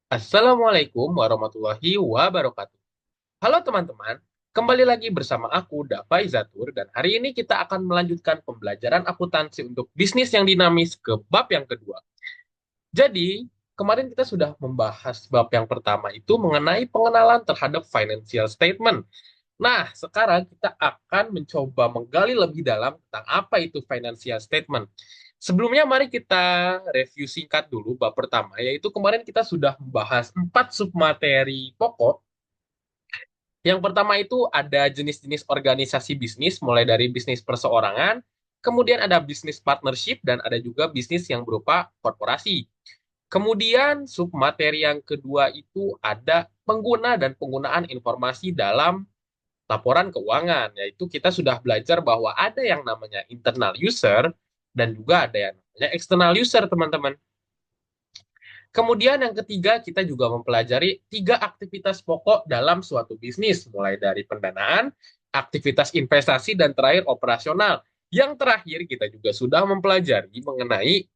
Assalamualaikum warahmatullahi wabarakatuh. Halo teman-teman, kembali lagi bersama aku, Dava Izatur, dan hari ini kita akan melanjutkan pembelajaran akuntansi untuk bisnis yang dinamis ke bab yang kedua. Jadi, kemarin kita sudah membahas bab yang pertama itu mengenai pengenalan terhadap financial statement. Nah, sekarang kita akan mencoba menggali lebih dalam tentang apa itu financial statement. Sebelumnya, mari kita review singkat dulu bab pertama, yaitu kemarin kita sudah membahas 4 submateri pokok. Yang pertama itu ada jenis-jenis organisasi bisnis, mulai dari bisnis perseorangan, kemudian ada bisnis partnership, dan ada juga bisnis yang berupa korporasi. Kemudian submateri yang kedua itu ada pengguna dan penggunaan informasi dalam laporan keuangan, yaitu kita sudah belajar bahwa ada yang namanya internal user dan juga ada yang namanya external user, teman-teman. Kemudian yang ketiga, kita juga mempelajari 3 aktivitas pokok dalam suatu bisnis, mulai dari pendanaan, aktivitas investasi, dan terakhir operasional. Yang terakhir, kita juga sudah mempelajari mengenai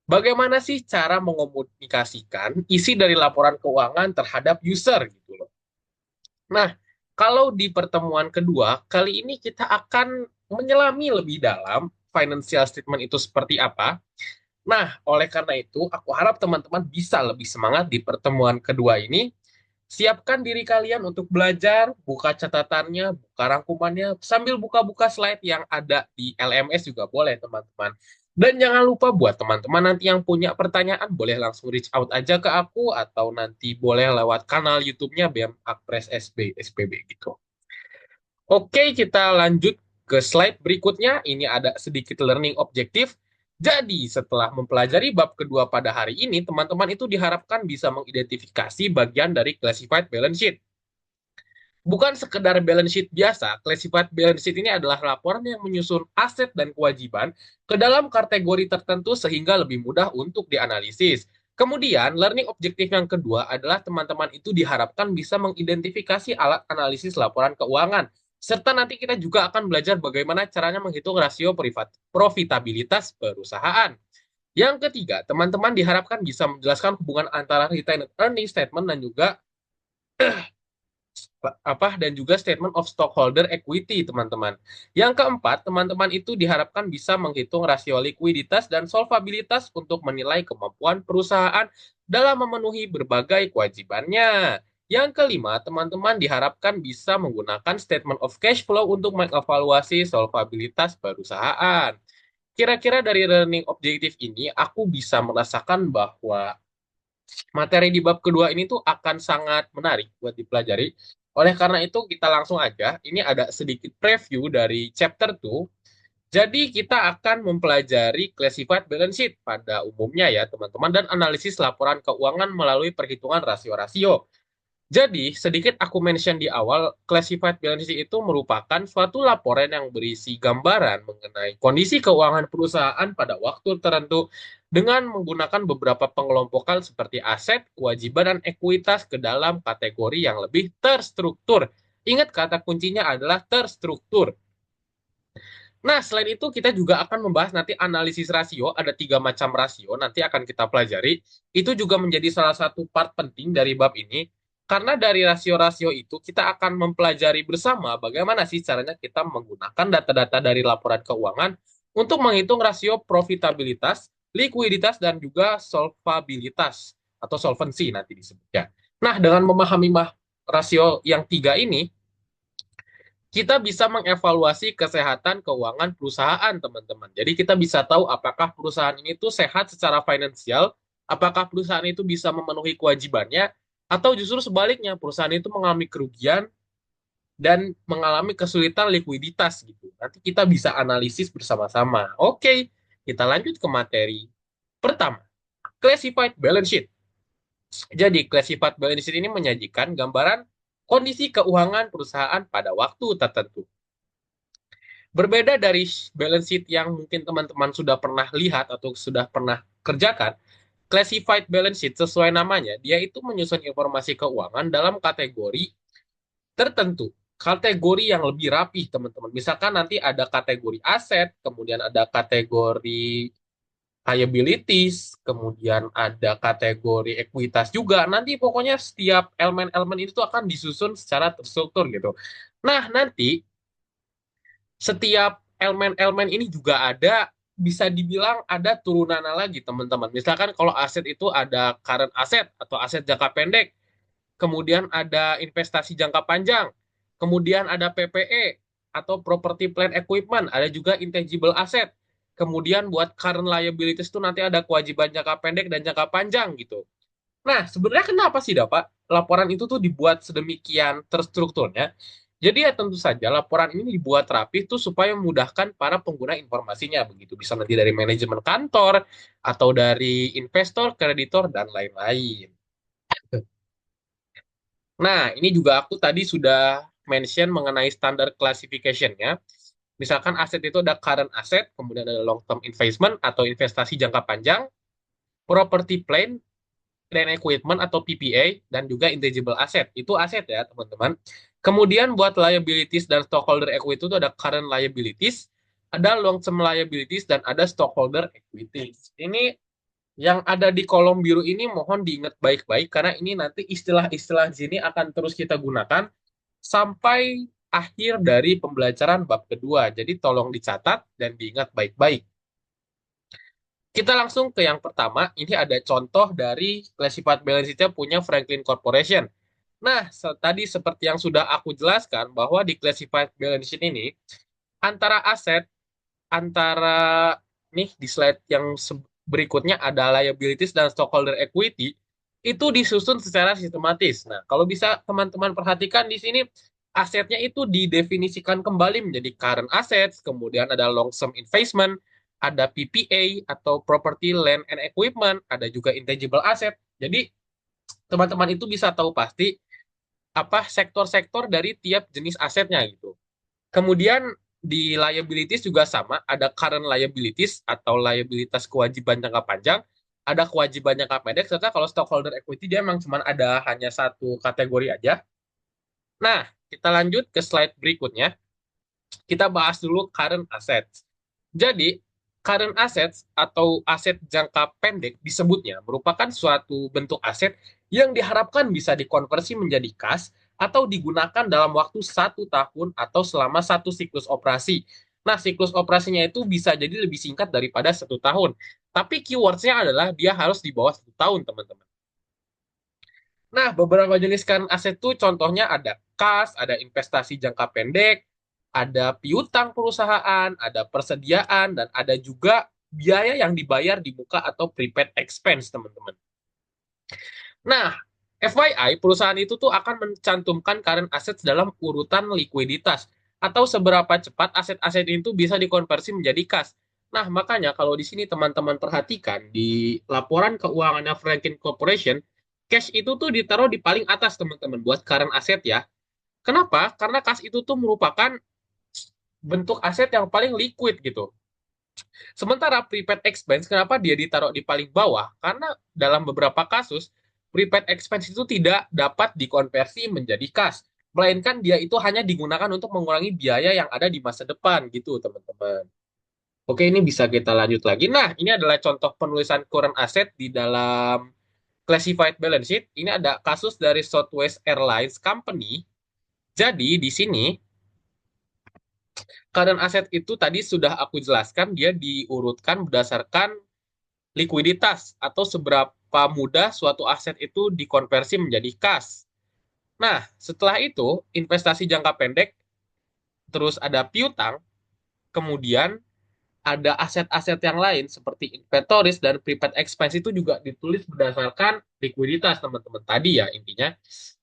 bagaimana sih cara mengomunikasikan isi dari laporan keuangan terhadap user gitu loh. Nah, kalau di pertemuan kedua, kali ini kita akan menyelami lebih dalam financial statement itu seperti apa. Nah, oleh karena itu, aku harap teman-teman bisa lebih semangat di pertemuan kedua ini. Siapkan diri kalian untuk belajar, buka catatannya, buka rangkumannya, sambil buka-buka slide yang ada di LMS juga boleh, teman-teman. Dan jangan lupa buat teman-teman nanti yang punya pertanyaan, boleh langsung reach out aja ke aku, atau nanti boleh lewat kanal YouTube-nya BEM Akpres SB, SPB gitu. Oke, kita lanjut ke slide berikutnya. Ini ada sedikit learning objektif. Jadi, setelah mempelajari bab kedua pada hari ini, teman-teman itu diharapkan bisa mengidentifikasi bagian dari classified balance sheet. Bukan sekedar balance sheet biasa, classified balance sheet ini adalah laporan yang menyusun aset dan kewajiban ke dalam kategori tertentu sehingga lebih mudah untuk dianalisis. Kemudian, learning objektif yang kedua adalah teman-teman itu diharapkan bisa mengidentifikasi alat analisis laporan keuangan. Serta nanti kita juga akan belajar bagaimana caranya menghitung rasio profitabilitas perusahaan. Yang ketiga, teman-teman diharapkan bisa menjelaskan hubungan antara retained earning statement dan juga dan juga statement of stockholder equity, teman-teman. Yang keempat, teman-teman itu diharapkan bisa menghitung rasio likuiditas dan solvabilitas untuk menilai kemampuan perusahaan dalam memenuhi berbagai kewajibannya. Yang kelima, teman-teman diharapkan bisa menggunakan statement of cash flow untuk mengevaluasi solvabilitas perusahaan. Kira-kira dari learning objektif ini, aku bisa merasakan bahwa materi di bab kedua ini tuh akan sangat menarik buat dipelajari. Oleh karena itu, kita langsung aja. Ini ada sedikit preview dari chapter 2. Jadi, kita akan mempelajari classified balance sheet pada umumnya ya, teman-teman, dan analisis laporan keuangan melalui perhitungan rasio-rasio. Jadi, sedikit aku mention di awal, classified balance sheet itu merupakan suatu laporan yang berisi gambaran mengenai kondisi keuangan perusahaan pada waktu tertentu dengan menggunakan beberapa pengelompokan seperti aset, kewajiban, dan ekuitas ke dalam kategori yang lebih terstruktur. Ingat kata kuncinya adalah terstruktur. Nah, selain itu kita juga akan membahas nanti analisis rasio, ada 3 macam rasio, nanti akan kita pelajari. Itu juga menjadi salah satu part penting dari bab ini, karena dari rasio-rasio itu kita akan mempelajari bersama bagaimana sih caranya kita menggunakan data-data dari laporan keuangan untuk menghitung rasio profitabilitas, likuiditas, dan juga solvabilitas, atau solvency nanti disebutnya. Nah, dengan memahami rasio yang 3 ini, kita bisa mengevaluasi kesehatan keuangan perusahaan, teman-teman. Jadi kita bisa tahu apakah perusahaan ini tuh sehat secara finansial, apakah perusahaan itu bisa memenuhi kewajibannya, atau justru sebaliknya, perusahaan itu mengalami kerugian dan mengalami kesulitan likuiditas gitu. Nanti kita bisa analisis bersama-sama. Oke, kita lanjut ke materi. Pertama, classified balance sheet. Jadi, classified balance sheet ini menyajikan gambaran kondisi keuangan perusahaan pada waktu tertentu. Berbeda dari balance sheet yang mungkin teman-teman sudah pernah lihat atau sudah pernah kerjakan, classified balance sheet sesuai namanya, dia itu menyusun informasi keuangan dalam kategori tertentu. Kategori yang lebih rapih, teman-teman. Misalkan nanti ada kategori aset, kemudian ada kategori liabilities, kemudian ada kategori ekuitas juga. Nanti pokoknya setiap elemen-elemen itu tuh akan disusun secara terstruktur gitu. Nah, nanti setiap elemen-elemen ini juga ada, bisa dibilang ada turunannya lagi, teman-teman. Misalkan kalau aset itu ada current asset atau aset jangka pendek, kemudian ada investasi jangka panjang, kemudian ada PPE atau property plant equipment, ada juga intangible asset. Kemudian buat current liabilities itu nanti ada kewajiban jangka pendek dan jangka panjang gitu. Nah, sebenarnya kenapa sih, Pak, laporan itu tuh dibuat sedemikian terstrukturnya? Jadi ya tentu saja laporan ini dibuat rapi tuh supaya memudahkan para pengguna informasinya begitu. Bisa nanti dari manajemen kantor atau dari investor, kreditor, dan lain-lain. Nah, ini juga aku tadi sudah mention mengenai standar classification-nya. Misalkan aset itu ada current asset, kemudian ada long term investment atau investasi jangka panjang, property plant dan equipment atau PPA, dan juga intangible asset. Itu aset ya, teman-teman. Kemudian buat liabilities dan stockholder equity itu ada current liabilities, ada long term liabilities, dan ada stockholder equities. Ini yang ada di kolom biru ini mohon diingat baik-baik karena ini nanti istilah-istilah di sini akan terus kita gunakan sampai akhir dari pembelajaran bab kedua. Jadi tolong dicatat dan diingat baik-baik. Kita langsung ke yang pertama. Ini ada contoh dari classified balance sheet-nya punya Franklin Corporation. Nah, tadi seperti yang sudah aku jelaskan bahwa di classified balance sheet ini antara aset, antara nih di slide yang berikutnya ada liabilities dan stockholder equity itu disusun secara sistematis. Nah, kalau bisa teman-teman perhatikan di sini asetnya itu didefinisikan kembali menjadi current assets, kemudian ada long term investment, ada PPA atau property land and equipment, ada juga intangible asset. Jadi teman-teman itu bisa tahu pasti apa sektor-sektor dari tiap jenis asetnya gitu. Kemudian di liabilities juga sama, ada current liabilities atau liabilitas kewajiban jangka panjang, ada kewajiban jangka pendek, serta kalau stockholder equity dia memang cuma ada hanya satu kategori aja. Nah, kita lanjut ke slide berikutnya. Kita bahas dulu current assets. Jadi, current assets atau aset jangka pendek disebutnya merupakan suatu bentuk aset yang diharapkan bisa dikonversi menjadi kas atau digunakan dalam waktu 1 tahun atau selama satu siklus operasi. Nah, siklus operasinya itu bisa jadi lebih singkat daripada 1 tahun. Tapi keywordsnya adalah dia harus di bawah 1 tahun, teman-teman. Nah, beberapa jenis current aset itu contohnya ada kas, ada investasi jangka pendek, ada piutang perusahaan, ada persediaan, dan ada juga biaya yang dibayar di muka atau prepaid expense, teman-teman. Nah, FYI, perusahaan itu tuh akan mencantumkan current assets dalam urutan likuiditas atau seberapa cepat aset-aset itu bisa dikonversi menjadi kas. Nah, makanya kalau di sini teman-teman perhatikan di laporan keuangannya Franklin Corporation, cash itu tuh ditaruh di paling atas, teman-teman, buat current asset ya. Kenapa? Karena kas itu tuh merupakan bentuk aset yang paling liquid gitu. Sementara prepaid expense, kenapa dia ditaruh di paling bawah? Karena dalam beberapa kasus, prepaid expense itu tidak dapat dikonversi menjadi kas. Melainkan dia itu hanya digunakan untuk mengurangi biaya yang ada di masa depan gitu, teman-teman. Oke, ini bisa kita lanjut lagi. Nah, ini adalah contoh penulisan current asset di dalam classified balance sheet. Ini ada kasus dari Southwest Airlines Company. Jadi, di sini current asset itu tadi sudah aku jelaskan, dia diurutkan berdasarkan likuiditas atau seberapa mudah suatu aset itu dikonversi menjadi kas. Nah, setelah itu investasi jangka pendek, terus ada piutang, kemudian ada aset-aset yang lain seperti inventories dan prepaid expense itu juga ditulis berdasarkan likuiditas, teman-teman. Tadi ya intinya.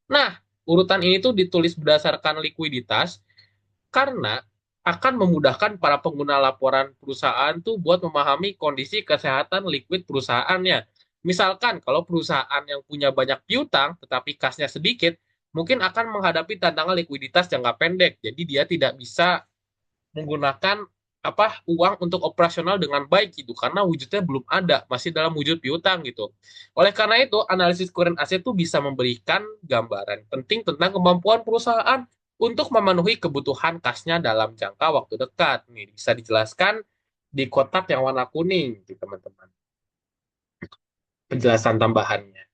Nah, urutan ini tuh ditulis berdasarkan likuiditas karena akan memudahkan para pengguna laporan perusahaan tuh buat memahami kondisi kesehatan liquid perusahaannya. Misalkan kalau perusahaan yang punya banyak piutang tetapi kasnya sedikit, mungkin akan menghadapi tantangan likuiditas jangka pendek. Jadi dia tidak bisa menggunakan uang untuk operasional dengan baik gitu karena wujudnya belum ada, masih dalam wujud piutang gitu. Oleh karena itu, analisis current asset itu bisa memberikan gambaran penting tentang kemampuan perusahaan untuk memenuhi kebutuhan kasnya dalam jangka waktu dekat. Nih bisa dijelaskan di kotak yang warna kuning, gitu, teman-teman. Penjelasan tambahannya.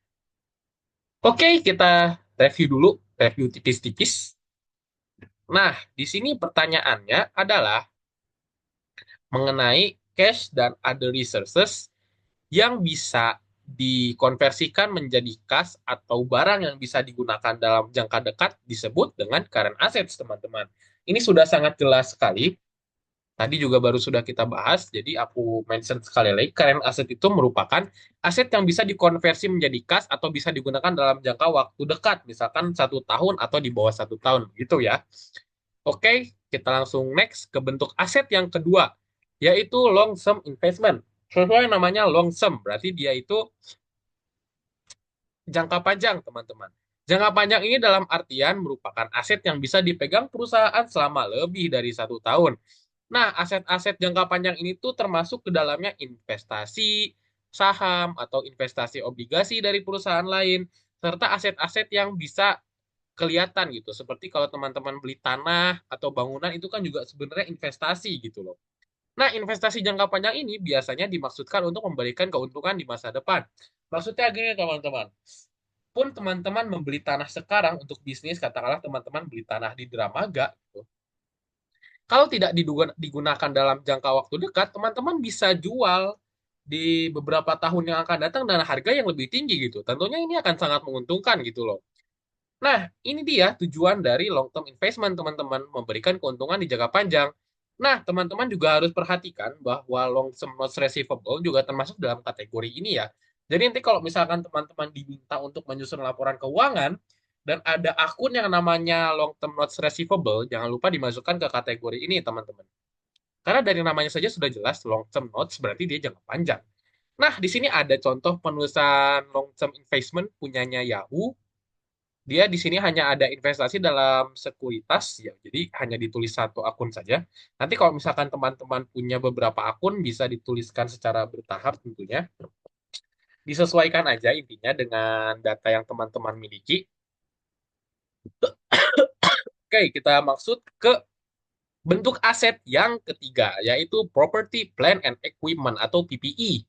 Oke, kita review dulu, review tipis-tipis. Nah, di sini pertanyaannya adalah mengenai cash dan other resources yang bisa dikonversikan menjadi kas atau barang yang bisa digunakan dalam jangka dekat disebut dengan current assets, teman-teman. Ini sudah sangat jelas sekali. Tadi juga baru sudah kita bahas, jadi aku mention sekali lagi, current asset itu merupakan aset yang bisa dikonversi menjadi kas atau bisa digunakan dalam jangka waktu dekat, misalkan 1 tahun atau di bawah 1 tahun, gitu ya. Oke, kita langsung next ke bentuk aset yang kedua, yaitu long term investment. Sesuai namanya long term, berarti dia itu jangka panjang, teman-teman. Jangka panjang ini dalam artian merupakan aset yang bisa dipegang perusahaan selama lebih dari 1 tahun. Nah, aset-aset jangka panjang ini tuh termasuk ke dalamnya investasi, saham, atau investasi obligasi dari perusahaan lain, serta aset-aset yang bisa kelihatan gitu. Seperti kalau teman-teman beli tanah atau bangunan itu kan juga sebenarnya investasi gitu loh. Nah, investasi jangka panjang ini biasanya dimaksudkan untuk memberikan keuntungan di masa depan. Maksudnya gini, teman-teman. Pun teman-teman membeli tanah sekarang untuk bisnis, katakanlah teman-teman beli tanah di Dramaga, gitu. Kalau tidak digunakan dalam jangka waktu dekat, teman-teman bisa jual di beberapa tahun yang akan datang dengan harga yang lebih tinggi gitu. Tentunya ini akan sangat menguntungkan gitu loh. Nah, ini dia tujuan dari long term investment, teman-teman, memberikan keuntungan di jangka panjang. Nah, teman-teman juga harus perhatikan bahwa long term notes receivable juga termasuk dalam kategori ini ya. Jadi nanti kalau misalkan teman-teman diminta untuk menyusun laporan keuangan dan ada akun yang namanya long term notes receivable, jangan lupa dimasukkan ke kategori ini, teman-teman. Karena dari namanya saja sudah jelas long term notes berarti dia jangka panjang. Nah, di sini ada contoh penulisan long term investment punyanya Yahoo. Dia di sini hanya ada investasi dalam sekuritas, ya, jadi hanya ditulis satu akun saja. Nanti kalau misalkan teman-teman punya beberapa akun, bisa dituliskan secara bertahap tentunya. Disesuaikan aja intinya dengan data yang teman-teman miliki. Oke, kita maksud ke bentuk aset yang ketiga, yaitu Property, Plant, and Equipment atau PPE.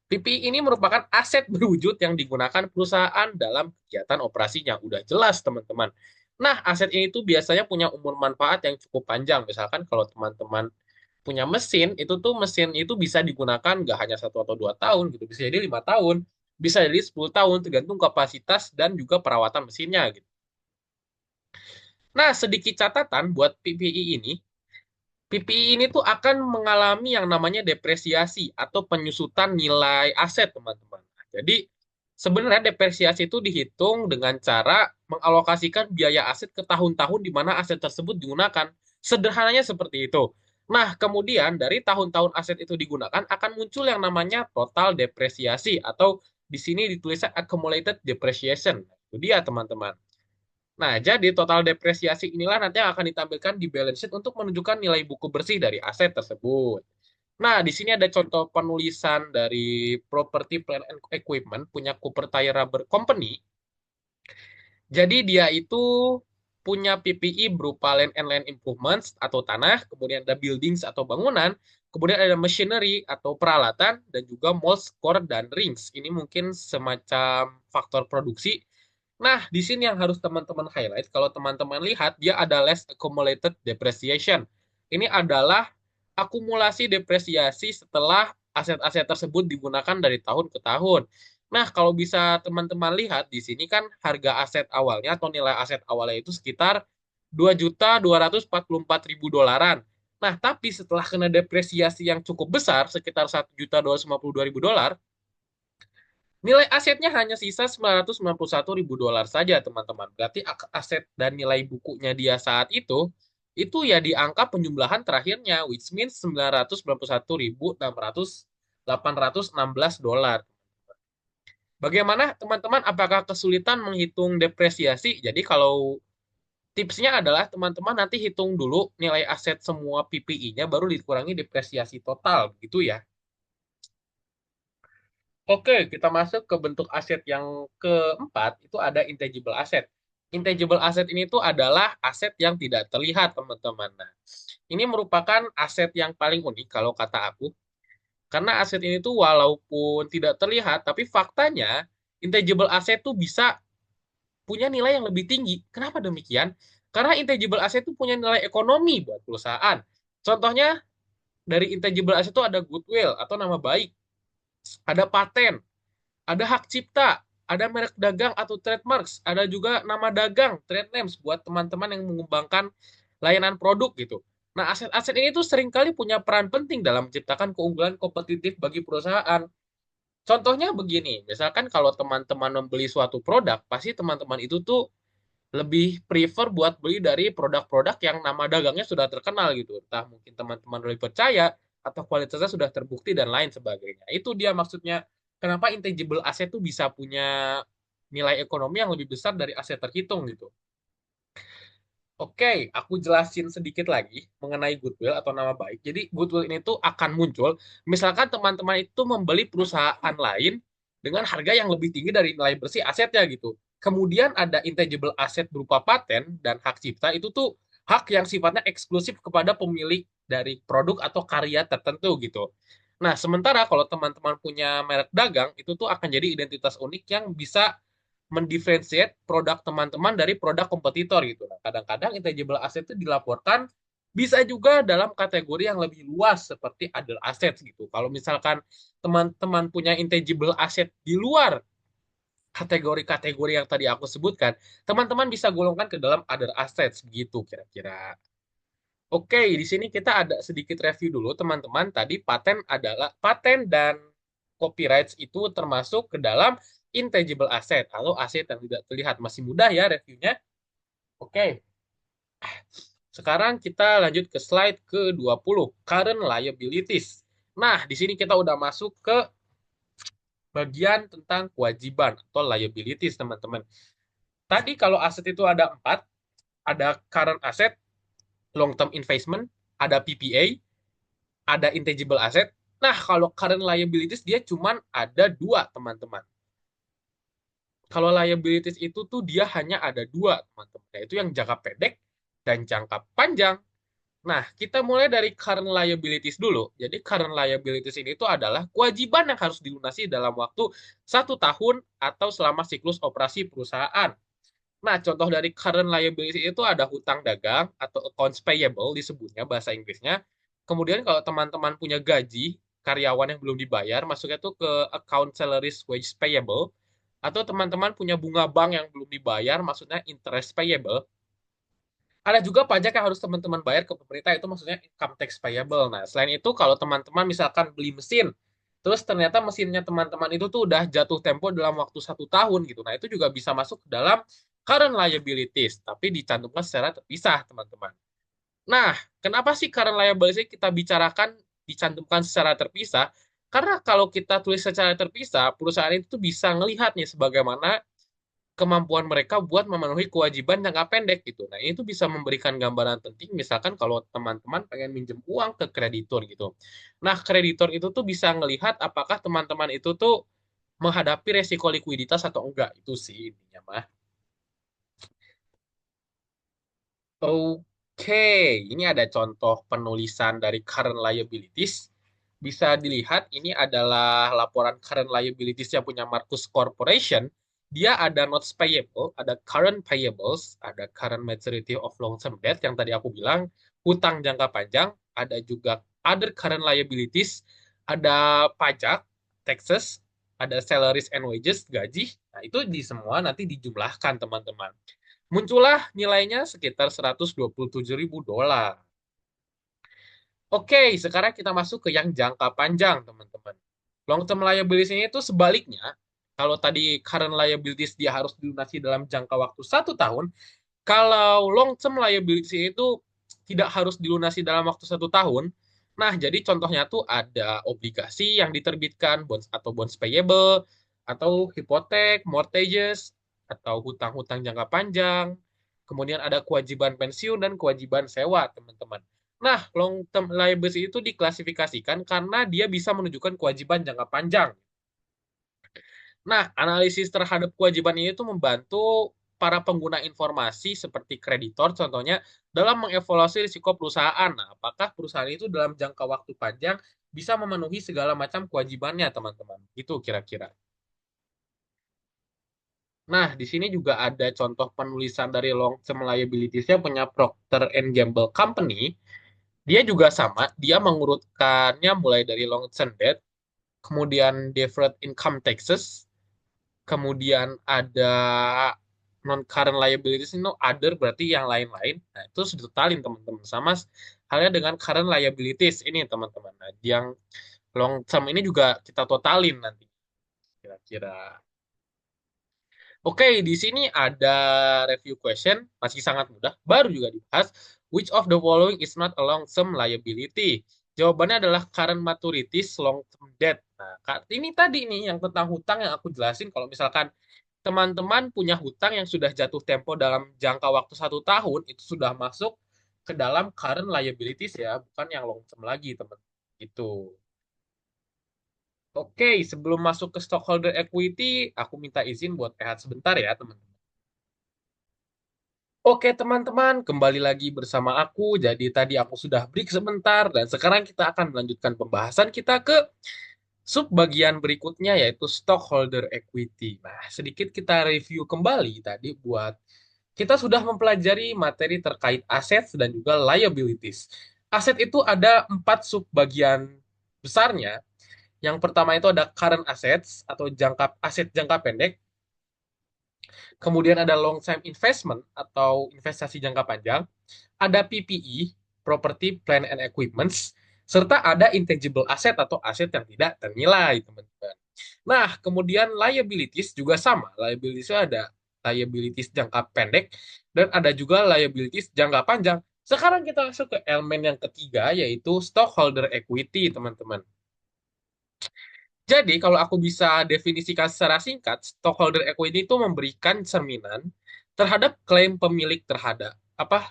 PPE ini merupakan aset berwujud yang digunakan perusahaan dalam kegiatan operasinya. Udah jelas, teman-teman. Nah, aset ini tuh biasanya punya umur manfaat yang cukup panjang. Misalkan kalau teman-teman punya mesin, itu tuh mesin itu bisa digunakan nggak hanya 1 atau 2 tahun, gitu. Bisa jadi 5 tahun, bisa jadi 10 tahun, tergantung kapasitas dan juga perawatan mesinnya, gitu. Nah, sedikit catatan buat PPE ini, PPI ini tuh akan mengalami yang namanya depresiasi atau penyusutan nilai aset, teman-teman. Jadi, sebenarnya depresiasi itu dihitung dengan cara mengalokasikan biaya aset ke tahun-tahun di mana aset tersebut digunakan. Sederhananya seperti itu. Nah, kemudian dari tahun-tahun aset itu digunakan akan muncul yang namanya total depresiasi atau di sini ditulisnya accumulated depreciation. Itu dia, teman-teman. Nah, jadi total depresiasi inilah nanti yang akan ditampilkan di balance sheet untuk menunjukkan nilai buku bersih dari aset tersebut. Nah, di sini ada contoh penulisan dari Property Plant and Equipment punya Cooper Tire Rubber Company. Jadi dia itu punya PPI berupa land and land improvements atau tanah, kemudian ada buildings atau bangunan, kemudian ada machinery atau peralatan, dan juga molds, core, dan rings. Ini mungkin semacam faktor produksi. Nah, di sini yang harus teman-teman highlight, kalau teman-teman lihat, dia ada less accumulated depreciation. Ini adalah akumulasi depresiasi setelah aset-aset tersebut digunakan dari tahun ke tahun. Nah, kalau bisa teman-teman lihat di sini kan harga aset awalnya atau nilai aset awalnya itu sekitar 2.244.000 dolaran. Nah, tapi setelah kena depresiasi yang cukup besar sekitar 1.252.000 dolar, nilai asetnya hanya sisa 991.000 dolar saja, teman-teman. Berarti aset dan nilai bukunya dia saat itu ya di angka penjumlahan terakhirnya, which means 991.816 dolar. Bagaimana teman-teman? Apakah kesulitan menghitung depresiasi? Jadi kalau tipsnya adalah teman-teman nanti hitung dulu nilai aset semua PPI-nya baru dikurangi depresiasi total, gitu ya. Oke, kita masuk ke bentuk aset yang keempat, itu ada intangible asset. Intangible asset ini tuh adalah aset yang tidak terlihat, teman-teman. Nah, Ini merupakan aset yang paling unik kalau kata aku. Karena aset ini tuh walaupun tidak terlihat, tapi faktanya intangible asset tuh bisa punya nilai yang lebih tinggi. Kenapa demikian? Karena intangible asset tuh punya nilai ekonomi buat perusahaan. Contohnya dari intangible asset itu ada goodwill atau nama baik, ada paten, ada hak cipta, ada merek dagang atau trademarks, ada juga nama dagang, trade names buat teman-teman yang mengembangkan layanan produk gitu. Nah, aset-aset ini tuh seringkali punya peran penting dalam menciptakan keunggulan kompetitif bagi perusahaan. Contohnya begini, misalkan kalau teman-teman membeli suatu produk, pasti teman-teman itu tuh lebih prefer buat beli dari produk-produk yang nama dagangnya sudah terkenal gitu. Entah mungkin teman-teman lebih percaya atau kualitasnya sudah terbukti dan lain sebagainya. Itu dia maksudnya kenapa intangible asset itu bisa punya nilai ekonomi yang lebih besar dari aset terhitung gitu. Oke, aku jelasin sedikit lagi mengenai goodwill atau nama baik. Jadi goodwill ini tuh akan muncul misalkan teman-teman itu membeli perusahaan lain dengan harga yang lebih tinggi dari nilai bersih asetnya gitu. Kemudian ada intangible asset berupa paten dan hak cipta itu tuh hak yang sifatnya eksklusif kepada pemilik dari produk atau karya tertentu gitu. Nah, sementara kalau teman-teman punya merek dagang, itu tuh akan jadi identitas unik yang bisa mendiferensiate produk teman-teman dari produk kompetitor gitu. Nah, kadang-kadang intangible asset itu dilaporkan bisa juga dalam kategori yang lebih luas seperti other assets gitu. Kalau misalkan teman-teman punya intangible asset di luar kategori-kategori yang tadi aku sebutkan, teman-teman bisa golongkan ke dalam other assets gitu kira-kira. Oke, di sini kita ada sedikit review dulu teman-teman. Tadi paten dan copyrights itu termasuk ke dalam intangible asset atau aset yang tidak terlihat. Masih mudah ya reviewnya. Oke, sekarang kita lanjut ke slide ke-20, current liabilities. Nah, di sini kita udah masuk ke bagian tentang kewajiban atau liabilities, teman-teman. Tadi kalau aset itu ada 4, ada current asset, long term investment, ada PPA, ada intangible asset. Nah, kalau current liabilities dia cuman ada 2, teman-teman. Kalau liabilities itu tuh dia hanya ada 2, teman-teman. Yaitu yang jangka pendek dan jangka panjang. Nah, kita mulai dari current liabilities dulu. Jadi current liabilities ini tuh adalah kewajiban yang harus dilunasi dalam waktu 1 tahun atau selama siklus operasi perusahaan. Nah, contoh dari current liability itu ada hutang dagang atau accounts payable disebutnya bahasa Inggrisnya. Kemudian kalau teman-teman punya gaji karyawan yang belum dibayar, masuknya tuh ke account salaries wage payable. Atau teman-teman punya bunga bank yang belum dibayar, maksudnya interest payable. Ada juga pajak yang harus teman-teman bayar ke pemerintah, itu maksudnya income tax payable. Nah, selain itu kalau teman-teman misalkan beli mesin, terus ternyata mesinnya teman-teman itu tuh udah jatuh tempo dalam waktu 1 tahun gitu. Nah, itu juga bisa masuk ke dalam current liabilities, tapi dicantumkan secara terpisah, teman-teman. Nah, kenapa sih current liabilities kita bicarakan dicantumkan secara terpisah? Karena kalau kita tulis secara terpisah, perusahaan itu tuh bisa ngelihat nih sebagaimana kemampuan mereka buat memenuhi kewajiban jangka pendek gitu. Nah, itu bisa memberikan gambaran penting misalkan kalau teman-teman pengen minjem uang ke kreditur gitu. Nah, kreditur itu tuh bisa ngelihat apakah teman-teman itu tuh menghadapi resiko likuiditas atau enggak. Itu sih intinya mah. Oke, ini ada contoh penulisan dari current liabilities. Bisa dilihat ini adalah laporan current liabilities yang punya Marcus Corporation. Dia ada notes payable, ada current payables, ada current maturity of long-term debt yang tadi aku bilang, hutang jangka panjang, ada juga other current liabilities, ada pajak, taxes, ada salaries and wages, gaji. Nah, itu di semua nanti dijumlahkan, teman-teman. Muncullah nilainya sekitar 127 ribu dolar. Oke, sekarang kita masuk ke yang jangka panjang, teman-teman. Long term liabilities ini itu sebaliknya. Kalau tadi current liabilities dia harus dilunasi dalam jangka waktu 1 tahun, kalau long term liabilities itu tidak harus dilunasi dalam waktu 1 tahun. Nah, jadi contohnya tuh ada obligasi yang diterbitkan, bonds atau bonds payable, atau hipotek, mortgages, atau hutang-hutang jangka panjang. Kemudian ada kewajiban pensiun dan kewajiban sewa, teman-teman. Nah, long term liability itu diklasifikasikan karena dia bisa menunjukkan kewajiban jangka panjang. Nah, analisis terhadap kewajiban ini itu membantu para pengguna informasi seperti kreditor contohnya dalam mengevaluasi risiko perusahaan. Nah, apakah perusahaan itu dalam jangka waktu panjang bisa memenuhi segala macam kewajibannya, teman-teman? Itu kira-kira. Nah, di sini juga ada contoh penulisan dari long term liabilities-nya punya Procter and Gamble Company. Dia juga sama, dia mengurutkannya mulai dari long term debt, kemudian deferred income taxes, kemudian ada non current liabilities itu other berarti yang lain-lain. Nah, itu sudah totalin teman-teman. Sama halnya dengan current liabilities ini teman-teman. Nah, yang long term ini juga kita totalin nanti kira-kira. Oke, di sini ada review question, masih sangat mudah, baru juga dibahas. Which of the following is not a long-term liability? Jawabannya adalah current maturities long-term debt. Nah, ini tadi nih yang tentang hutang yang aku jelasin. Kalau misalkan teman-teman punya hutang yang sudah jatuh tempo dalam jangka waktu 1 tahun, itu sudah masuk ke dalam current liabilities ya, bukan yang long-term lagi, teman. Itu. Oke, sebelum masuk ke stockholder equity, aku minta izin buat rehat sebentar ya, teman-teman. Oke teman-teman, kembali lagi bersama aku. Jadi tadi aku sudah break sebentar dan sekarang kita akan melanjutkan pembahasan kita ke sub bagian berikutnya yaitu stockholder equity. Nah, sedikit kita review kembali tadi buat kita sudah mempelajari materi terkait aset dan juga liabilities. Aset itu ada 4 sub bagian besarnya. Yang pertama itu ada current assets atau aset jangka pendek. Kemudian ada long term investment atau investasi jangka panjang, ada PPE, property, plant and equipments, serta ada intangible asset atau aset yang tidak ternilai, teman-teman. Nah, kemudian liabilities juga sama. Liabilities ada liabilities jangka pendek dan ada juga liabilities jangka panjang. Sekarang kita masuk ke elemen yang ketiga yaitu stockholder equity, teman-teman. Jadi, kalau aku bisa definisikan secara singkat, stockholder equity itu memberikan cerminan terhadap klaim pemilik terhadap apa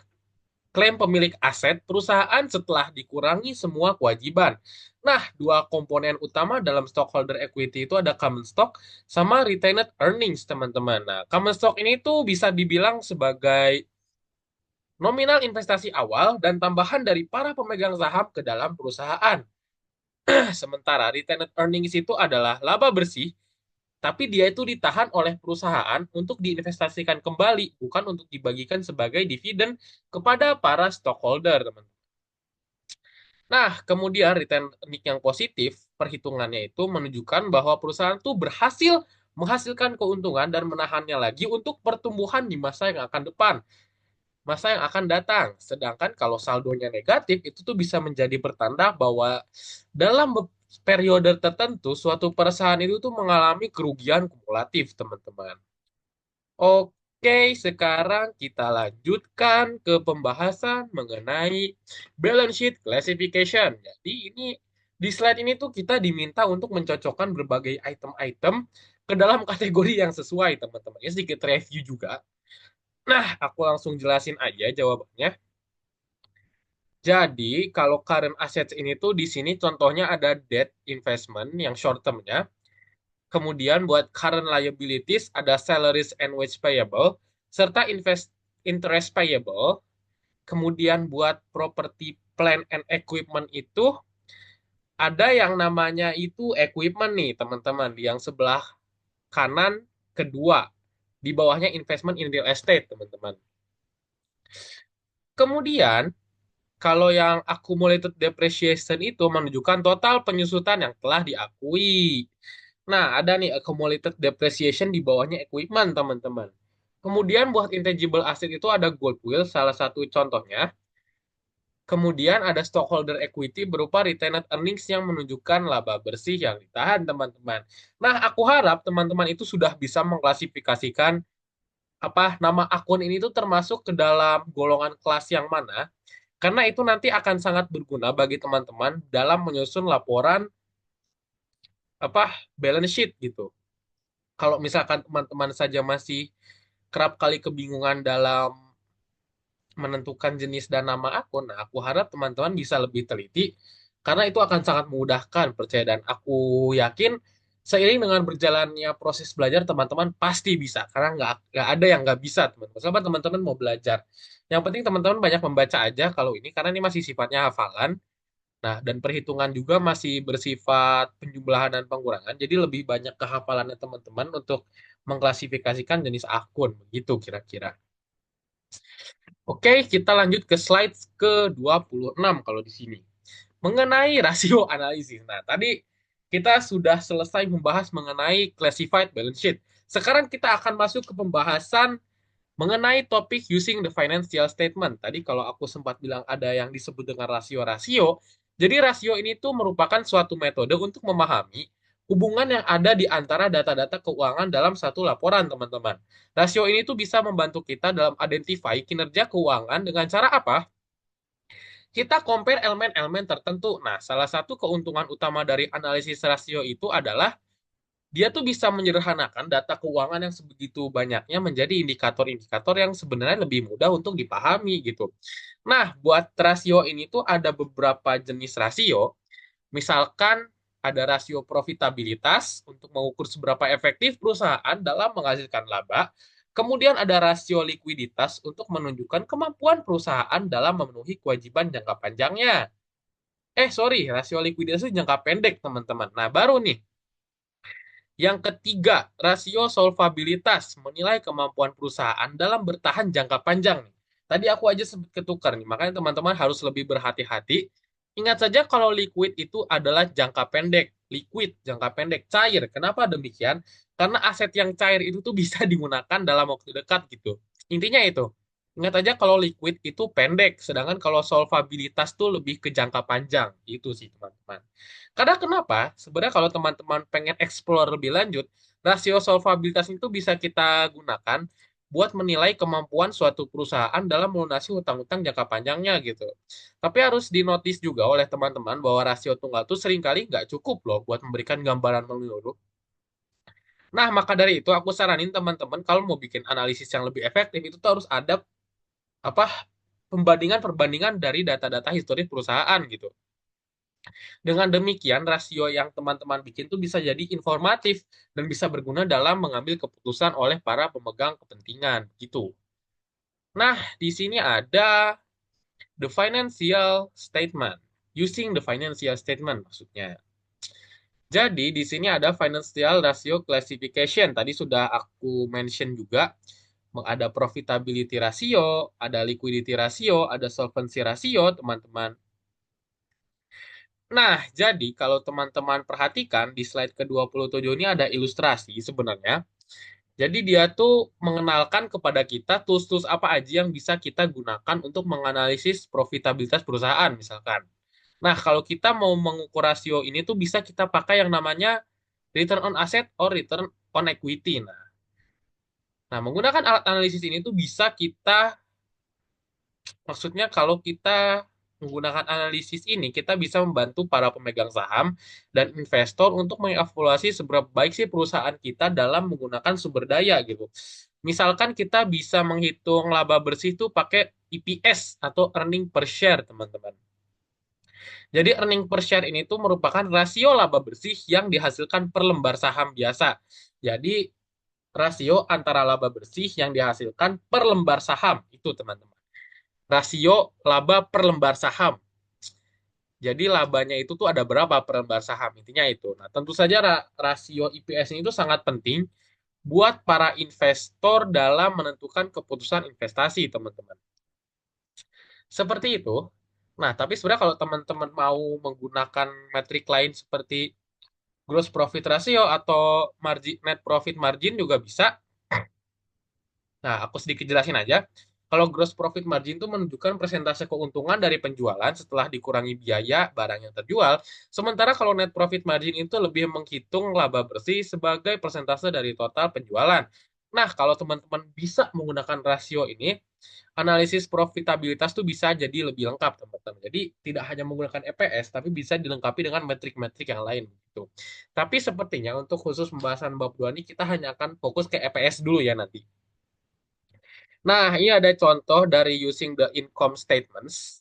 klaim pemilik aset perusahaan setelah dikurangi semua kewajiban. Nah, dua komponen utama dalam stockholder equity itu ada common stock sama retained earnings, teman-teman. Nah, common stock ini tuh bisa dibilang sebagai nominal investasi awal dan tambahan dari para pemegang saham ke dalam perusahaan. Sementara retained earnings itu adalah laba bersih, tapi dia itu ditahan oleh perusahaan untuk diinvestasikan kembali, bukan untuk dibagikan sebagai dividen kepada para stockholder, teman. Nah, kemudian return earning yang positif, perhitungannya itu menunjukkan bahwa perusahaan itu berhasil menghasilkan keuntungan dan menahannya lagi untuk pertumbuhan di masa yang akan depan, masa yang akan datang. Sedangkan kalau saldonya negatif, itu tuh bisa menjadi pertanda bahwa dalam periode tertentu, suatu perusahaan itu tuh mengalami kerugian kumulatif, teman-teman. Oke, sekarang kita lanjutkan ke pembahasan mengenai balance sheet classification. Jadi ini di slide ini tuh kita diminta untuk mencocokkan berbagai item-item ke dalam kategori yang sesuai, teman-teman. Ini sedikit review juga. Nah, aku langsung jelasin aja jawabannya. Jadi, kalau current assets ini tuh di sini contohnya ada debt investment yang short term-nya. Kemudian buat current liabilities ada salaries and wage payable serta interest payable. Kemudian buat property, plant and equipment itu ada yang namanya itu equipment nih teman-teman yang sebelah kanan kedua. Di bawahnya investment in real estate teman-teman. Kemudian kalau yang accumulated depreciation itu menunjukkan total penyusutan yang telah diakui. Nah, ada nih accumulated depreciation di bawahnya equipment, teman-teman. Kemudian buat intangible asset itu ada goodwill, salah satu contohnya. Kemudian ada stockholder equity berupa retained earnings yang menunjukkan laba bersih yang ditahan, teman-teman. Nah, aku harap teman-teman itu sudah bisa mengklasifikasikan apa nama akun ini tuh termasuk ke dalam golongan kelas yang mana. Karena itu nanti akan sangat berguna bagi teman-teman dalam menyusun laporan apa balance sheet gitu. Kalau misalkan teman-teman saja masih kerap kali kebingungan dalam menentukan jenis dan nama akun, nah aku harap teman-teman bisa lebih teliti karena itu akan sangat memudahkan percaya dan aku yakin Seiring dengan berjalannya proses belajar, teman-teman pasti bisa. Karena nggak ada yang nggak bisa, teman-teman. Selama teman-teman mau belajar. Yang penting teman-teman banyak membaca aja kalau ini, karena ini masih sifatnya hafalan. Nah, dan perhitungan juga masih bersifat penjumlahan dan pengurangan. Jadi lebih banyak kehafalannya teman-teman untuk mengklasifikasikan jenis akun. Begitu kira-kira. Oke, kita lanjut ke slide ke-26 kalau di sini. Mengenai rasio analisis. Nah, tadi kita sudah selesai membahas mengenai classified balance sheet. Sekarang kita akan masuk ke pembahasan mengenai topik using the financial statement. Tadi kalau aku sempat bilang ada yang disebut dengan rasio-rasio. Jadi rasio ini tuh merupakan suatu metode untuk memahami hubungan yang ada di antara data-data keuangan dalam satu laporan, teman-teman. Rasio ini tuh bisa membantu kita dalam identify kinerja keuangan dengan cara apa? Kita compare elemen-elemen tertentu. Nah, salah satu keuntungan utama dari analisis rasio itu adalah dia tuh bisa menyederhanakan data keuangan yang sebegitu banyaknya menjadi indikator-indikator yang sebenarnya lebih mudah untuk dipahami gitu. Nah, buat rasio ini tuh ada beberapa jenis rasio. Misalkan ada rasio profitabilitas untuk mengukur seberapa efektif perusahaan dalam menghasilkan laba. Kemudian ada rasio likuiditas untuk menunjukkan kemampuan perusahaan dalam memenuhi kewajiban jangka panjangnya. Sorry, rasio likuiditas itu jangka pendek, teman-teman. Nah, baru nih, yang ketiga, rasio solvabilitas menilai kemampuan perusahaan dalam bertahan jangka panjang. Tadi aku aja sempat ketukar nih, makanya teman-teman harus lebih berhati-hati. Ingat saja kalau liquid itu adalah jangka pendek, liquid, jangka pendek, cair. Kenapa demikian? Karena aset yang cair itu tuh bisa digunakan dalam waktu dekat gitu. Intinya itu. Ingat aja kalau liquid itu pendek, sedangkan kalau solvabilitas tuh lebih ke jangka panjang. Itu sih teman-teman. Karena kenapa? Sebenarnya kalau teman-teman pengen explore lebih lanjut, rasio solvabilitas itu bisa kita gunakan buat menilai kemampuan suatu perusahaan dalam melunasi hutang-hutang jangka panjangnya gitu. Tapi harus dinotis juga oleh teman-teman bahwa rasio tunggal itu seringkali nggak cukup loh buat memberikan gambaran menyeluruh. Nah, maka dari itu aku saranin teman-teman kalau mau bikin analisis yang lebih efektif itu tuh harus ada apa perbandingan-perbandingan dari data-data historis perusahaan gitu. Dengan demikian, rasio yang teman-teman bikin tuh bisa jadi informatif dan bisa berguna dalam mengambil keputusan oleh para pemegang kepentingan gitu. Nah, di sini ada the financial statement. Using the financial statement maksudnya. Jadi di sini ada financial ratio classification. Tadi sudah aku mention juga. Ada profitability ratio, ada liquidity ratio, ada solvency ratio, teman-teman. Nah, jadi kalau teman-teman perhatikan di slide ke-27 ini ada ilustrasi sebenarnya. Jadi dia tuh mengenalkan kepada kita tools-tools apa aja yang bisa kita gunakan untuk menganalisis profitabilitas perusahaan misalkan. Nah, kalau kita mau mengukur rasio ini tuh bisa kita pakai yang namanya return on asset or return on equity. Nah, menggunakan alat analisis ini tuh bisa kita, maksudnya kalau kita menggunakan analisis ini, kita bisa membantu para pemegang saham dan investor untuk mengevaluasi seberapa baik sih perusahaan kita dalam menggunakan sumber daya gitu. Misalkan kita bisa menghitung laba bersih itu pakai EPS atau earning per share, teman-teman. Jadi earning per share ini tuh merupakan rasio laba bersih yang dihasilkan per lembar saham biasa. Jadi rasio antara laba bersih yang dihasilkan per lembar saham itu, teman-teman. Rasio laba per lembar saham. Jadi labanya itu tuh ada berapa per lembar saham, intinya itu. Nah, tentu saja rasio EPS ini itu sangat penting buat para investor dalam menentukan keputusan investasi, teman-teman. Seperti itu. Nah, tapi sebenarnya kalau teman-teman mau menggunakan metrik lain seperti gross profit ratio atau margin, net profit margin juga bisa. Nah, aku sedikit jelasin aja. Kalau gross profit margin itu menunjukkan persentase keuntungan dari penjualan setelah dikurangi biaya barang yang terjual. Sementara kalau net profit margin itu lebih menghitung laba bersih sebagai persentase dari total penjualan. Nah, kalau teman-teman bisa menggunakan rasio ini, analisis profitabilitas tuh bisa jadi lebih lengkap, teman-teman. Jadi tidak hanya menggunakan EPS, tapi bisa dilengkapi dengan metrik-metrik yang lain gitu. Tapi sepertinya untuk khusus pembahasan bab 2 ini kita hanya akan fokus ke EPS dulu ya nanti. Nah, ini ada contoh dari using the income statements.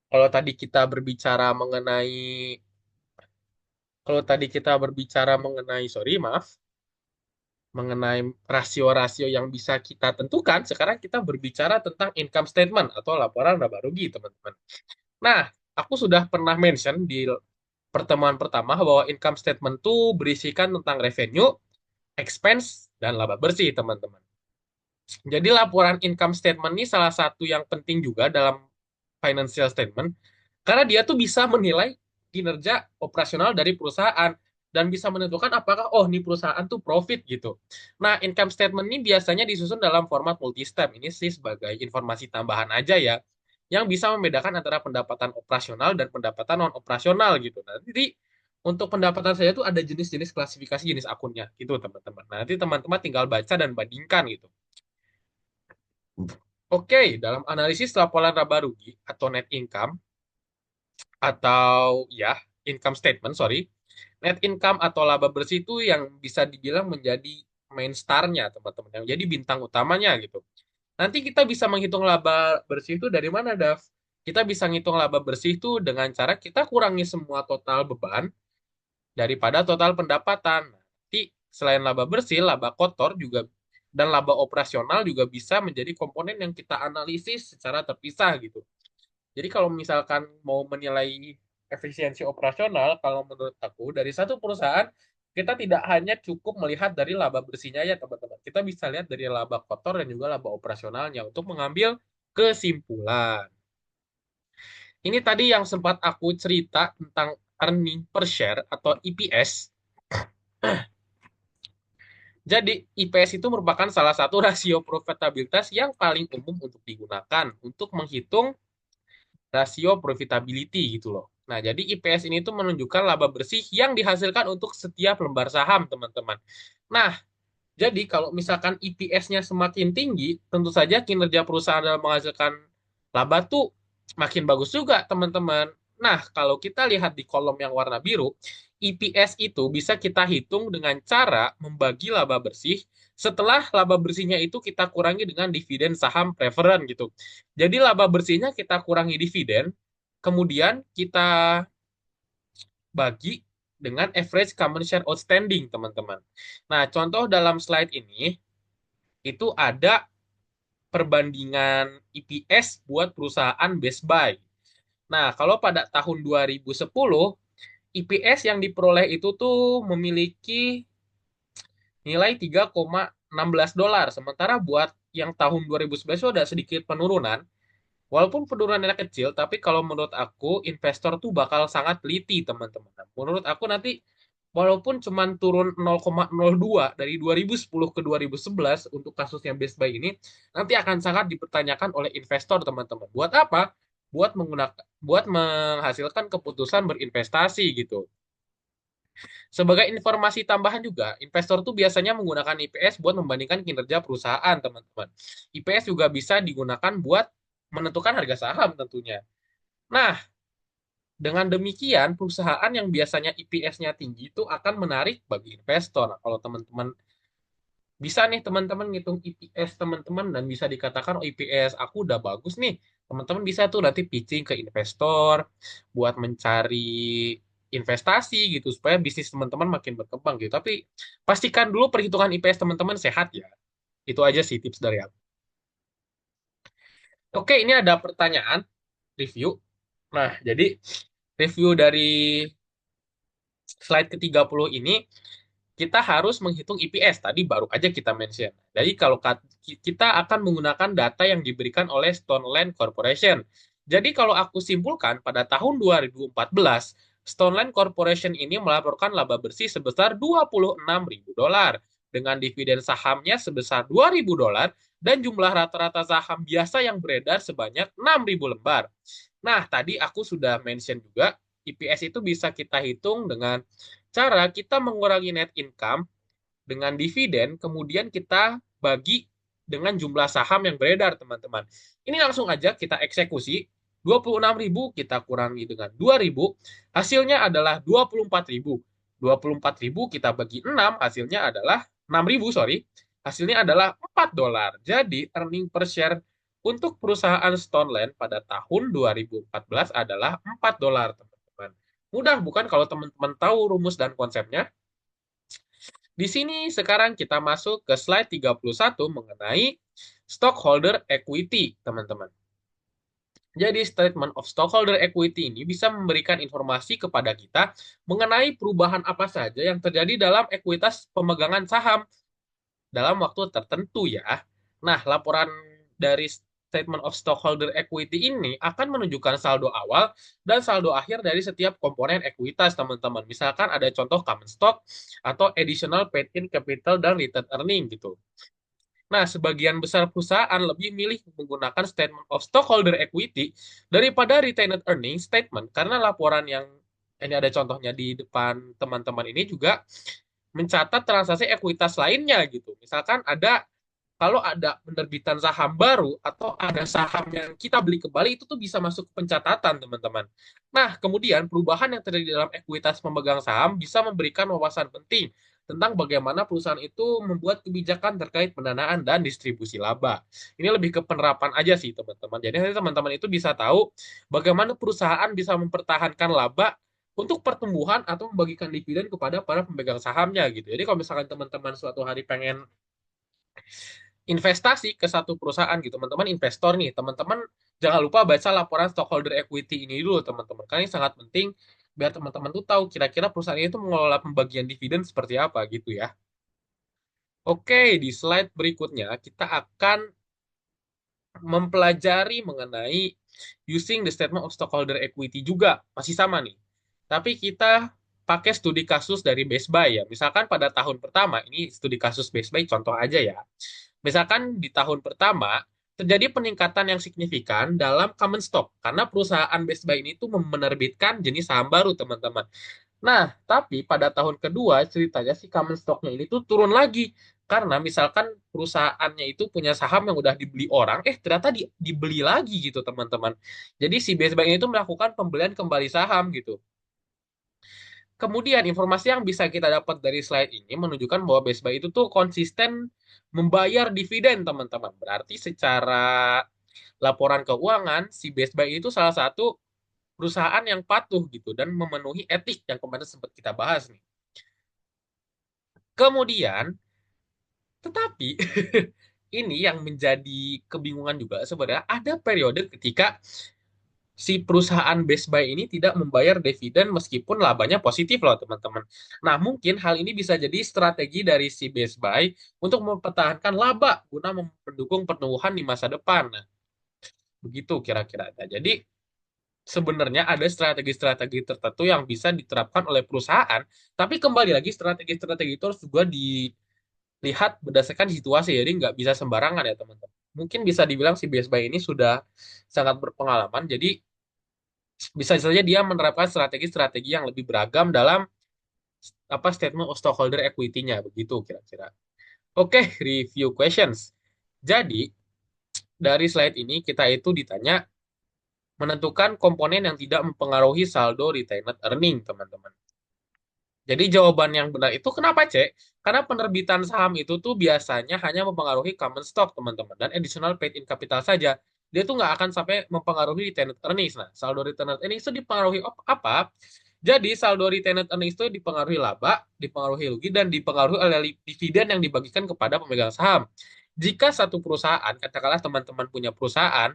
Kalau tadi kita berbicara mengenai Kalau tadi kita berbicara mengenai, sorry, maaf, mengenai rasio-rasio yang bisa kita tentukan, sekarang kita berbicara tentang income statement atau laporan laba rugi, teman-teman. Nah, aku sudah pernah mention di pertemuan pertama bahwa income statement itu berisikan tentang revenue, expense, dan laba bersih, teman-teman. Jadi laporan income statement ini salah satu yang penting juga dalam financial statement karena dia tuh bisa menilai kinerja operasional dari perusahaan dan bisa menentukan apakah oh ini perusahaan tuh profit gitu. Nah, income statement ini biasanya disusun dalam format multi-step. Ini sih sebagai informasi tambahan aja ya yang bisa membedakan antara pendapatan operasional dan pendapatan non operasional gitu. Nah, jadi untuk pendapatan saya tuh ada jenis-jenis klasifikasi jenis akunnya gitu teman-teman. Nah, nanti teman-teman tinggal baca dan bandingkan gitu. Oke, dalam analisis laporan laba rugi atau net income atau ya income statement, sorry, net income atau laba bersih itu yang bisa dibilang menjadi main star-nya teman-teman, yang jadi bintang utamanya gitu. Nanti kita bisa menghitung laba bersih itu dari mana, Dav? Kita bisa ngitung laba bersih itu dengan cara kita kurangi semua total beban daripada total pendapatan. Nanti selain laba bersih, laba kotor juga dan laba operasional juga bisa menjadi komponen yang kita analisis secara terpisah gitu. Jadi kalau misalkan mau menilai efisiensi operasional, kalau menurut aku dari satu perusahaan kita tidak hanya cukup melihat dari laba bersihnya ya teman-teman. Kita bisa lihat dari laba kotor dan juga laba operasionalnya untuk mengambil kesimpulan. Ini tadi yang sempat aku cerita tentang earning per share atau EPS. Jadi IPS itu merupakan salah satu rasio profitabilitas yang paling umum untuk digunakan untuk menghitung rasio profitability gitu loh. Nah, jadi IPS ini tuh menunjukkan laba bersih yang dihasilkan untuk setiap lembar saham, teman-teman. Nah, jadi kalau misalkan IPS-nya semakin tinggi, tentu saja kinerja perusahaan dalam menghasilkan laba tuh makin bagus juga, teman-teman. Nah, kalau kita lihat di kolom yang warna biru, EPS itu bisa kita hitung dengan cara membagi laba bersih. Setelah laba bersihnya itu kita kurangi dengan dividen saham preferen gitu. Jadi laba bersihnya kita kurangi dividen, kemudian kita bagi dengan average common share outstanding, teman-teman. Nah, contoh dalam slide ini itu ada perbandingan EPS buat perusahaan Best Buy. Nah, kalau pada tahun 2010, EPS yang diperoleh itu tuh memiliki nilai 3,16 dolar. Sementara buat yang tahun 2011 itu ada sedikit penurunan. Walaupun penurunannya kecil, tapi kalau menurut aku investor tuh bakal sangat teliti, teman-teman. Menurut aku nanti walaupun cuma turun 0,02 dari 2010 ke 2011 untuk kasusnya Best Buy ini, nanti akan sangat dipertanyakan oleh investor, teman-teman. Buat apa? Buat menghasilkan keputusan berinvestasi gitu. Sebagai informasi tambahan juga, investor tuh biasanya menggunakan IPS buat membandingkan kinerja perusahaan, teman-teman. IPS juga bisa digunakan buat menentukan harga saham tentunya. Nah, dengan demikian, perusahaan yang biasanya IPS-nya tinggi itu akan menarik bagi investor. Nah, kalau teman-teman bisa nih teman-teman ngitung IPS teman-teman dan bisa dikatakan oh IPS aku udah bagus nih. Teman-teman bisa tuh nanti pitching ke investor buat mencari investasi gitu supaya bisnis teman-teman makin berkembang gitu. Tapi pastikan dulu perhitungan IPS teman-teman sehat ya. Itu aja sih tips dari aku. Oke, ini ada pertanyaan review. Nah, jadi review dari slide ke-30 ini kita harus menghitung EPS. Tadi baru aja kita mention. Jadi kalau kita akan menggunakan data yang diberikan oleh Stone Land Corporation. Jadi kalau aku simpulkan pada tahun 2014, Stone Land Corporation ini melaporkan laba bersih sebesar 26.000 dolar dengan dividen sahamnya sebesar 2.000 dolar dan jumlah rata-rata saham biasa yang beredar sebanyak 6.000 lembar. Nah, tadi aku sudah mention juga EPS itu bisa kita hitung dengan cara kita mengurangi net income dengan dividen, kemudian kita bagi dengan jumlah saham yang beredar, teman-teman. Ini langsung aja kita eksekusi. 26.000 kita kurangi dengan 2.000, hasilnya adalah 24.000. 24.000 kita bagi 6, hasilnya adalah 6.000, sorry. Hasilnya adalah 4 dolar. Jadi, earning per share untuk perusahaan Stoneland pada tahun 2014 adalah 4 dolar, teman-teman. Mudah bukan kalau teman-teman tahu rumus dan konsepnya? Di sini sekarang kita masuk ke slide 31 mengenai stockholder equity, teman-teman. Jadi statement of stockholder equity ini bisa memberikan informasi kepada kita mengenai perubahan apa saja yang terjadi dalam ekuitas pemegangan saham dalam waktu tertentu ya. Nah, laporan dari statement of stockholder equity ini akan menunjukkan saldo awal dan saldo akhir dari setiap komponen ekuitas, teman-teman. Misalkan ada contoh common stock atau additional paid in capital dan return earning gitu. Nah, sebagian besar perusahaan lebih milih menggunakan statement of stockholder equity daripada retained earnings statement karena laporan yang ini ada contohnya di depan teman-teman ini juga mencatat transaksi ekuitas lainnya gitu. Misalkan ada kalau ada penerbitan saham baru atau ada saham yang kita beli kembali itu tuh bisa masuk ke pencatatan teman-teman. Nah, kemudian perubahan yang terjadi dalam ekuitas pemegang saham bisa memberikan wawasan penting tentang bagaimana perusahaan itu membuat kebijakan terkait pendanaan dan distribusi laba. Ini lebih ke penerapan aja sih teman-teman. Jadi nanti teman-teman itu bisa tahu bagaimana perusahaan bisa mempertahankan laba untuk pertumbuhan atau membagikan dividen kepada para pemegang sahamnya gitu. Jadi kalau misalkan teman-teman suatu hari pengen investasi ke satu perusahaan gitu, teman-teman investor nih, teman-teman jangan lupa baca laporan stockholder equity ini dulu, teman-teman. Karena ini sangat penting biar teman-teman tuh tahu kira-kira perusahaan itu mengelola pembagian dividen seperti apa gitu ya. Oke, di slide berikutnya kita akan mempelajari mengenai using the statement of stockholder equity juga. Masih sama nih. Tapi kita pakai studi kasus dari Best Buy ya. Misalkan pada tahun pertama, ini studi kasus Best Buy contoh aja ya. Misalkan di tahun pertama, terjadi peningkatan yang signifikan dalam common stock. Karena perusahaan Best Buy ini tuh menerbitkan jenis saham baru, teman-teman. Nah, tapi pada tahun kedua ceritanya si common stock-nya ini tuh turun lagi. Karena misalkan perusahaannya itu punya saham yang udah dibeli orang, ternyata dibeli lagi gitu teman-teman. Jadi si Best Buy ini tuh melakukan pembelian kembali saham gitu. Kemudian informasi yang bisa kita dapat dari slide ini menunjukkan bahwa Best Buy itu tuh konsisten membayar dividen teman-teman. Berarti secara laporan keuangan si Best Buy itu salah satu perusahaan yang patuh gitu dan memenuhi etik yang kemarin sempat kita bahas nih. Kemudian, tetapi ini yang menjadi kebingungan juga sebenarnya ada periode ketika si perusahaan Best Buy ini tidak membayar dividen meskipun labanya positif loh teman-teman. Nah, mungkin hal ini bisa jadi strategi dari si Best Buy untuk mempertahankan laba guna mendukung pertumbuhan di masa depan. Nah, begitu kira-kira. Nah, jadi sebenarnya ada strategi-strategi tertentu yang bisa diterapkan oleh perusahaan, tapi kembali lagi strategi-strategi itu harus juga dilihat berdasarkan situasi, jadi nggak bisa sembarangan ya teman-teman. Mungkin bisa dibilang si Best Buy ini sudah sangat berpengalaman, jadi bisa saja dia menerapkan strategi-strategi yang lebih beragam dalam apa statement of stockholder equity-nya, begitu kira-kira. Oke, review questions. Jadi, dari slide ini kita itu ditanya menentukan komponen yang tidak mempengaruhi saldo retained earning, teman-teman. Jadi jawaban yang benar itu kenapa, Cek? Karena penerbitan saham itu tuh biasanya hanya mempengaruhi common stock, teman-teman, dan additional paid in capital saja. Dia tuh nggak akan sampai mempengaruhi retained earnings. Nah, saldo retained earnings itu dipengaruhi apa? Jadi saldo retained earnings itu dipengaruhi laba, dipengaruhi rugi, dan dipengaruhi oleh dividen yang dibagikan kepada pemegang saham. Jika satu perusahaan, katakanlah teman-teman punya perusahaan,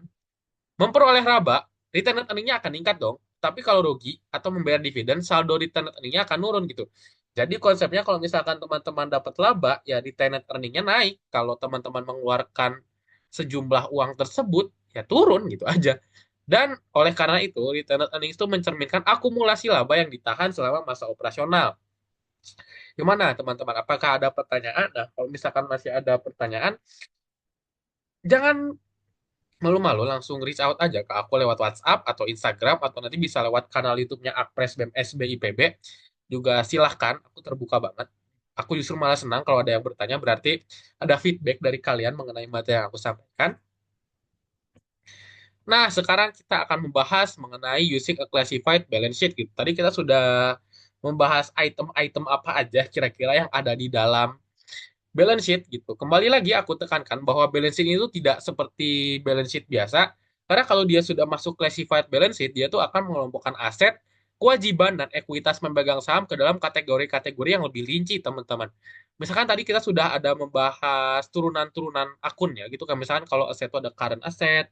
memperoleh laba, retained earning-nya akan meningkat dong. Tapi kalau rugi atau membayar dividen, saldo retained earning-nya akan turun gitu. Jadi konsepnya kalau misalkan teman-teman dapat laba, ya retained earning-nya naik. Kalau teman-teman mengeluarkan sejumlah uang tersebut, ya turun gitu aja. Dan oleh karena itu, retained earnings itu mencerminkan akumulasi laba yang ditahan selama masa operasional. Gimana teman-teman? Apakah ada pertanyaan? Nah, kalau misalkan masih ada pertanyaan, jangan malu-malu langsung reach out aja ke aku lewat WhatsApp atau Instagram atau nanti bisa lewat kanal YouTube-nya Akpres BEM SBIPB. Juga silahkan, aku terbuka banget. Aku justru malah senang kalau ada yang bertanya, berarti ada feedback dari kalian mengenai materi yang aku sampaikan. Nah, sekarang kita akan membahas mengenai using a classified balance sheet gitu. Tadi kita sudah membahas item-item apa aja kira-kira yang ada di dalam balance sheet gitu. Kembali lagi aku tekankan bahwa balance sheet itu tidak seperti balance sheet biasa. Karena kalau dia sudah masuk classified balance sheet, dia tuh akan mengelompokkan aset kewajiban dan ekuitas memegang saham ke dalam kategori-kategori yang lebih rinci, teman-teman. Misalkan tadi kita sudah ada membahas turunan-turunan akun ya, gitu kan. Misalkan kalau aset itu ada current asset,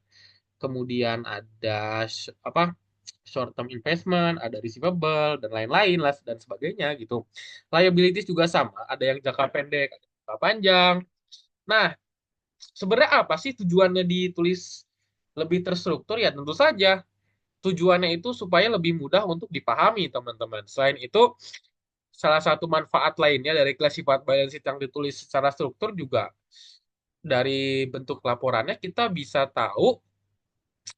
kemudian ada apa short term investment, ada receivable dan lain-lain lah dan sebagainya gitu. Liabilities juga sama, ada yang jangka pendek, ada yang jangka panjang. Nah, sebenarnya apa sih tujuannya ditulis lebih terstruktur ya? Tentu saja tujuannya itu supaya lebih mudah untuk dipahami, teman-teman. Selain itu, salah satu manfaat lainnya dari classified balance sheet yang ditulis secara struktur juga dari bentuk laporannya kita bisa tahu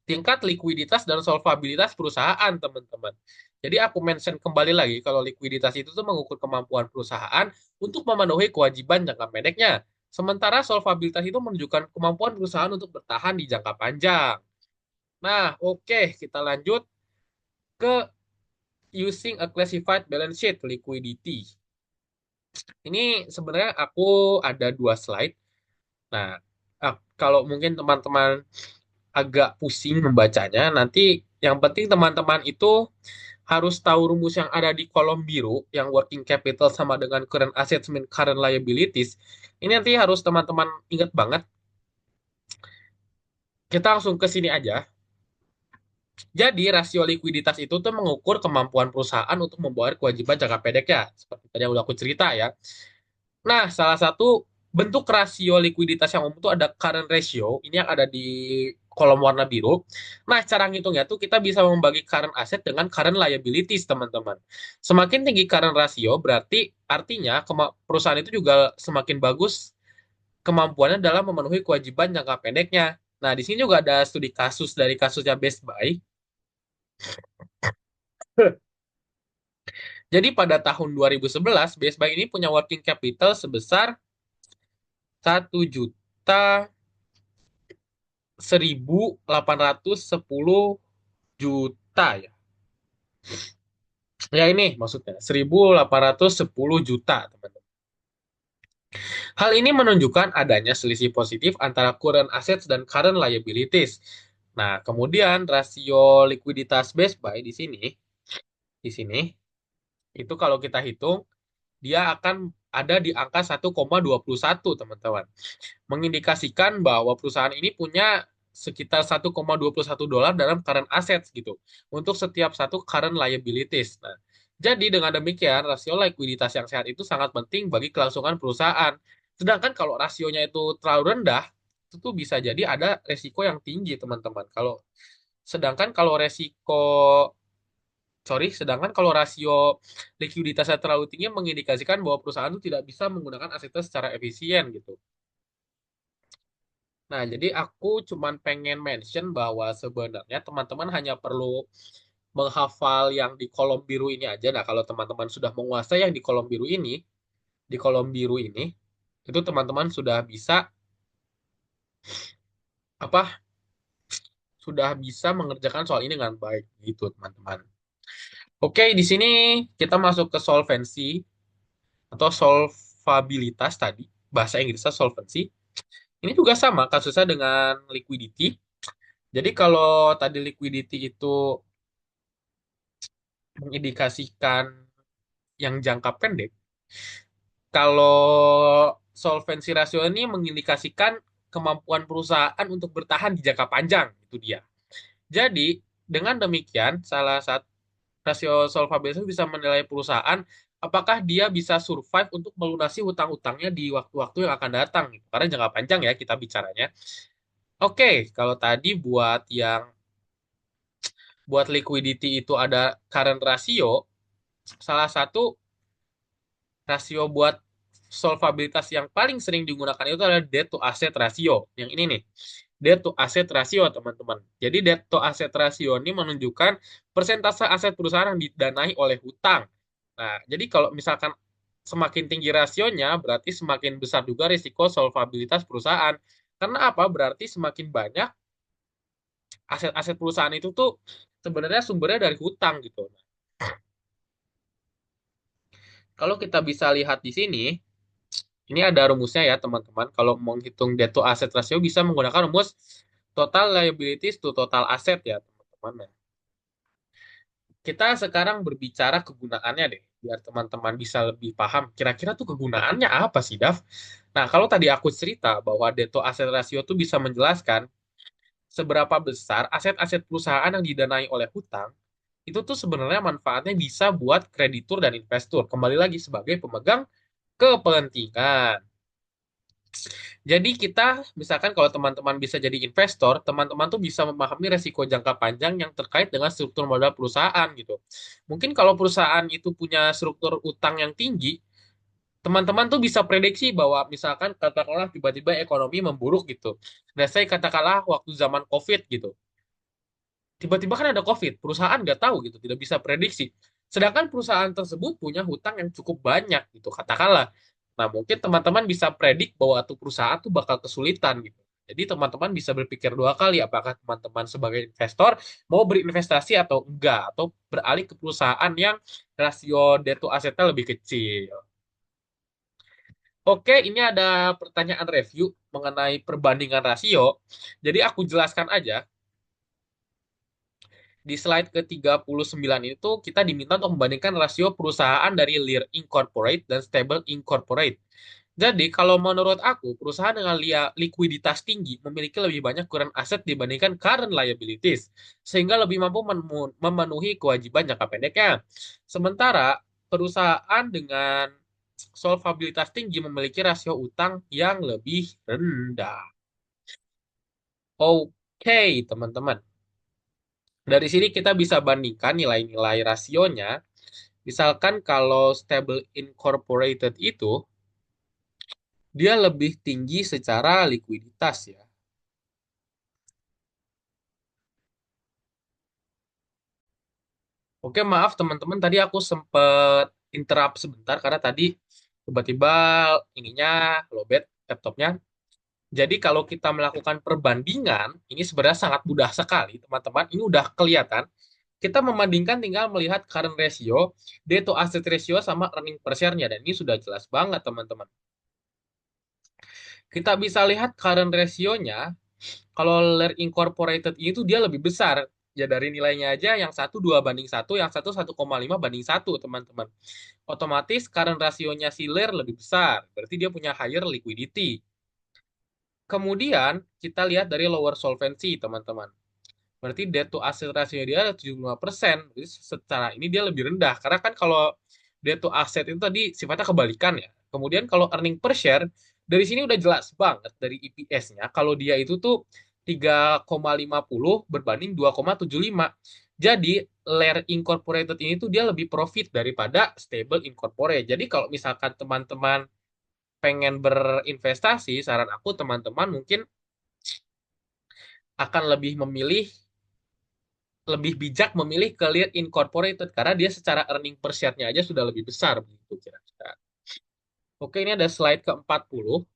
tingkat likuiditas dan solvabilitas perusahaan, teman-teman. Jadi aku mention kembali lagi kalau likuiditas itu tuh mengukur kemampuan perusahaan untuk memenuhi kewajiban jangka pendeknya. Sementara solvabilitas itu menunjukkan kemampuan perusahaan untuk bertahan di jangka panjang. Nah, oke, kita lanjut ke using a classified balance sheet liquidity. Ini sebenarnya aku ada dua slide. Nah, kalau mungkin teman-teman agak pusing membacanya, nanti yang penting teman-teman itu harus tahu rumus yang ada di kolom biru, yang working capital sama dengan current assets min current liabilities. Ini nanti harus teman-teman ingat banget. Kita langsung ke sini aja. Jadi rasio likuiditas itu tuh mengukur kemampuan perusahaan untuk membayar kewajiban jangka pendek ya, seperti tadi yang udah aku cerita ya. Nah, salah satu bentuk rasio likuiditas yang umum itu ada current ratio, ini yang ada di kolom warna biru. Nah, cara ngitungnya tuh kita bisa membagi current asset dengan current liabilities, teman-teman. Semakin tinggi current ratio, berarti artinya perusahaan itu juga semakin bagus kemampuannya dalam memenuhi kewajiban jangka pendeknya. Nah, di sini juga ada studi kasus dari kasusnya Best Buy. Jadi pada tahun 2011, Best Buy ini punya working capital sebesar 1.810 juta ya. Ya ini maksudnya 1.810 juta, teman-teman. Hal ini menunjukkan adanya selisih positif antara current assets dan current liabilities. Nah, kemudian rasio likuiditas Best Buy di sini itu kalau kita hitung dia akan ada di angka 1,21, teman-teman. Mengindikasikan bahwa perusahaan ini punya sekitar 1,21 dolar dalam current assets gitu untuk setiap satu current liabilities. Nah, jadi dengan demikian rasio likuiditas yang sehat itu sangat penting bagi kelangsungan perusahaan. Sedangkan kalau rasionya itu terlalu rendah, itu tuh bisa jadi ada resiko yang tinggi, teman-teman. Sedangkan kalau resiko sedangkan kalau rasio likuiditasnya terlalu tinggi mengindikasikan bahwa perusahaan itu tidak bisa menggunakan asetnya secara efisien gitu. Nah, jadi aku cuman pengen mention bahwa sebenarnya teman-teman hanya perlu menghafal yang di kolom biru ini aja. Nah, kalau teman-teman sudah menguasai yang di kolom biru ini, itu teman-teman sudah bisa apa? Sudah bisa mengerjakan soal ini dengan baik gitu, teman-teman. Oke, di sini kita masuk ke solvency atau solvabilitas tadi. Bahasa Inggrisnya solvency. Ini juga sama kasusnya dengan liquidity. Jadi kalau tadi liquidity itu mengindikasikan yang jangka pendek, kalau solvency ratio ini mengindikasikan kemampuan perusahaan untuk bertahan di jangka panjang, itu dia. Jadi, dengan demikian, salah satu rasio solvabilitas bisa menilai perusahaan apakah dia bisa survive untuk melunasi hutang-hutangnya di waktu-waktu yang akan datang. Karena jangka panjang ya kita bicaranya. Oke, kalau tadi buat liquidity itu ada current ratio, salah satu rasio buat solvabilitas yang paling sering digunakan itu adalah debt to asset ratio. Yang ini nih, debt to asset ratio, teman-teman. Jadi debt to asset ratio ini menunjukkan persentase aset perusahaan yang didanai oleh hutang. Nah, jadi kalau misalkan semakin tinggi rasionya, berarti semakin besar juga risiko solvabilitas perusahaan. Karena apa? Berarti semakin banyak aset-aset perusahaan itu tuh sebenarnya sumbernya dari hutang gitu. Kalau kita bisa lihat di sini, ini ada rumusnya ya teman-teman. Kalau menghitung debt to asset ratio bisa menggunakan rumus total liabilities to total asset ya teman-teman. Kita sekarang berbicara kegunaannya deh, biar teman-teman bisa lebih paham. Kira-kira tuh kegunaannya apa sih, Dav? Nah, kalau tadi aku cerita bahwa Deto Asset Ratio tuh bisa menjelaskan seberapa besar aset-aset perusahaan yang didanai oleh hutang, itu tuh sebenarnya manfaatnya bisa buat kreditur dan investor. Kembali lagi sebagai pemegang kepentingan. Jadi kita, misalkan kalau teman-teman bisa jadi investor, teman-teman tuh bisa memahami resiko jangka panjang yang terkait dengan struktur modal perusahaan gitu. Mungkin kalau perusahaan itu punya struktur utang yang tinggi, teman-teman tuh bisa prediksi bahwa misalkan katakanlah tiba-tiba ekonomi memburuk gitu. Nah, saya katakanlah waktu zaman COVID gitu. Tiba-tiba kan ada COVID, perusahaan nggak tahu gitu, tidak bisa prediksi. Sedangkan perusahaan tersebut punya hutang yang cukup banyak gitu, katakanlah. Nah, mungkin teman-teman bisa predik bahwa tuh perusahaan tuh bakal kesulitan gitu. Jadi teman-teman bisa berpikir dua kali apakah teman-teman sebagai investor mau berinvestasi atau enggak, atau beralih ke perusahaan yang rasio debt to asetnya lebih kecil. Oke, ini ada pertanyaan review mengenai perbandingan rasio. Jadi aku jelaskan aja. Di slide ke-39 itu kita diminta untuk membandingkan rasio perusahaan dari Lear Incorporate dan Stable Incorporate. Jadi kalau menurut aku, perusahaan dengan likuiditas tinggi memiliki lebih banyak current aset dibandingkan current liabilities, sehingga lebih mampu memenuhi kewajiban jangka pendeknya. Sementara perusahaan dengan solvabilitas tinggi memiliki rasio utang yang lebih rendah. Oke, teman-teman. Dari sini kita bisa bandingkan nilai-nilai rasionya. Misalkan kalau stable incorporated itu, dia lebih tinggi secara likuiditas ya. Oke, maaf teman-teman, tadi aku sempat interrupt sebentar karena tadi tiba-tiba ininya lowbat laptopnya. Jadi kalau kita melakukan perbandingan, ini sebenarnya sangat mudah sekali, teman-teman. Ini udah kelihatan. Kita membandingkan tinggal melihat current ratio, debt to asset ratio, sama earning per share-nya. Dan ini sudah jelas banget, teman-teman. Kita bisa lihat current ratio-nya, kalau Layer Incorporated ini tuh dia lebih besar. Ya dari nilainya aja yang satu 2 banding satu, yang satu 1,5 banding satu, teman-teman. Otomatis current rasionya si Layer lebih besar. Berarti dia punya higher liquidity. Kemudian kita lihat dari lower solvency, teman-teman. Berarti debt to asset ratio dia ada 75%. Jadi secara ini dia lebih rendah. Karena kan kalau debt to asset itu tadi sifatnya kebalikan ya. Kemudian kalau earning per share, dari sini udah jelas banget dari EPS-nya. Kalau dia itu tuh 3,50 berbanding 2,75. Jadi Layer Incorporated ini tuh dia lebih profit daripada Stable Incorporated. Jadi kalau misalkan teman-teman pengen berinvestasi, saran aku teman-teman mungkin akan lebih bijak memilih Clear Incorporated karena dia secara earning per share-nya aja sudah lebih besar begitu kira-kira. Oke, ini ada slide ke-40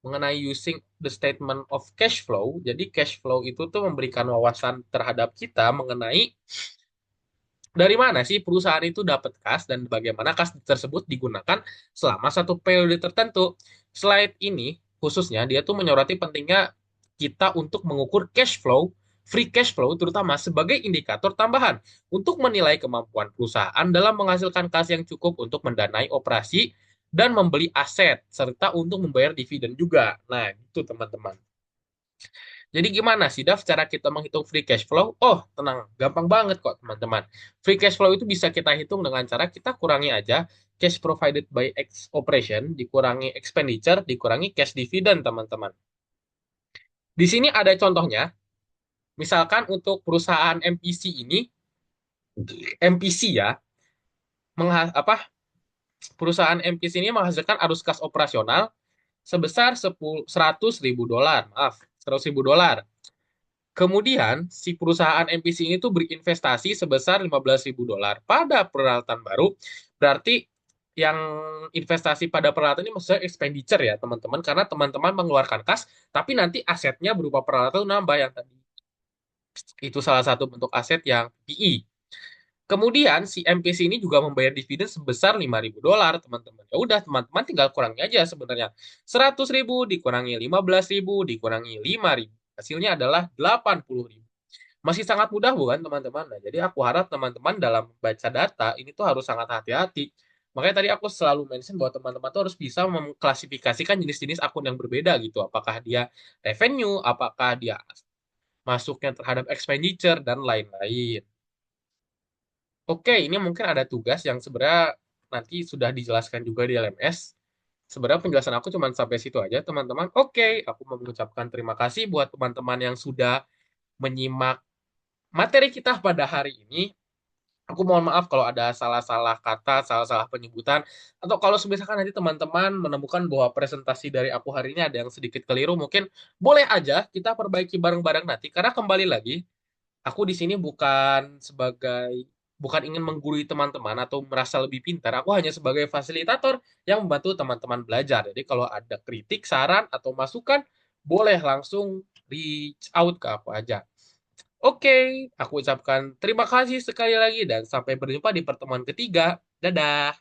mengenai using the statement of cash flow. Jadi cash flow itu tuh memberikan wawasan terhadap kita mengenai dari mana sih perusahaan itu dapat kas dan bagaimana kas tersebut digunakan selama satu periode tertentu. Slide ini khususnya dia tuh menyoroti pentingnya kita untuk mengukur cash flow, free cash flow terutama sebagai indikator tambahan untuk menilai kemampuan perusahaan dalam menghasilkan kas yang cukup untuk mendanai operasi dan membeli aset serta untuk membayar dividen juga. Nah, itu teman-teman. Jadi gimana sih, Dav, cara kita menghitung free cash flow? Oh, tenang, gampang banget kok, teman-teman. Free cash flow itu bisa kita hitung dengan cara kita kurangi aja cash provided by operation, dikurangi expenditure, dikurangi cash dividend, teman-teman. Di sini ada contohnya, misalkan untuk perusahaan MPC ini, MPC ya, perusahaan MPC ini menghasilkan arus kas operasional sebesar 100.000 dolar, maaf, 100.000 dolar. Kemudian, si perusahaan MPC ini tuh berinvestasi sebesar 15.000 dolar pada peralatan baru. Berarti yang investasi pada peralatan ini maksudnya expenditure ya, teman-teman. Karena teman-teman mengeluarkan kas, tapi nanti asetnya berupa peralatan itu nambah yang tadi. Itu salah satu bentuk aset yang PI. Kemudian si MPC ini juga membayar dividen sebesar 5.000 dolar, teman-teman. Ya udah, teman-teman tinggal kurangi aja sebenarnya. 100.000 dikurangi 15.000 dikurangi 5.000. Hasilnya adalah 80.000. masih sangat mudah bukan teman-teman? Nah, jadi aku harap teman-teman dalam baca data ini tuh harus sangat hati-hati. Makanya tadi aku selalu mention bahwa teman-teman tuh harus bisa mengklasifikasikan jenis-jenis akun yang berbeda gitu. Apakah dia revenue, apakah dia masuknya terhadap expenditure, dan lain-lain. Oke, ini mungkin ada tugas yang sebenarnya nanti sudah dijelaskan juga di LMS. Sebenarnya penjelasan aku cuma sampai situ aja, teman-teman. Oke, aku mau mengucapkan terima kasih buat teman-teman yang sudah menyimak materi kita pada hari ini. Aku mohon maaf kalau ada salah-salah kata, salah-salah penyebutan, atau kalau misalkan nanti teman-teman menemukan bahwa presentasi dari aku hari ini ada yang sedikit keliru, mungkin boleh aja kita perbaiki bareng-bareng nanti. Karena kembali lagi, aku di sini bukan ingin menggurui teman-teman atau merasa lebih pintar. Aku hanya sebagai fasilitator yang membantu teman-teman belajar. Jadi kalau ada kritik, saran, atau masukan, boleh langsung reach out ke aku aja. Oke, aku ucapkan terima kasih sekali lagi dan sampai berjumpa di pertemuan ketiga. Dadah.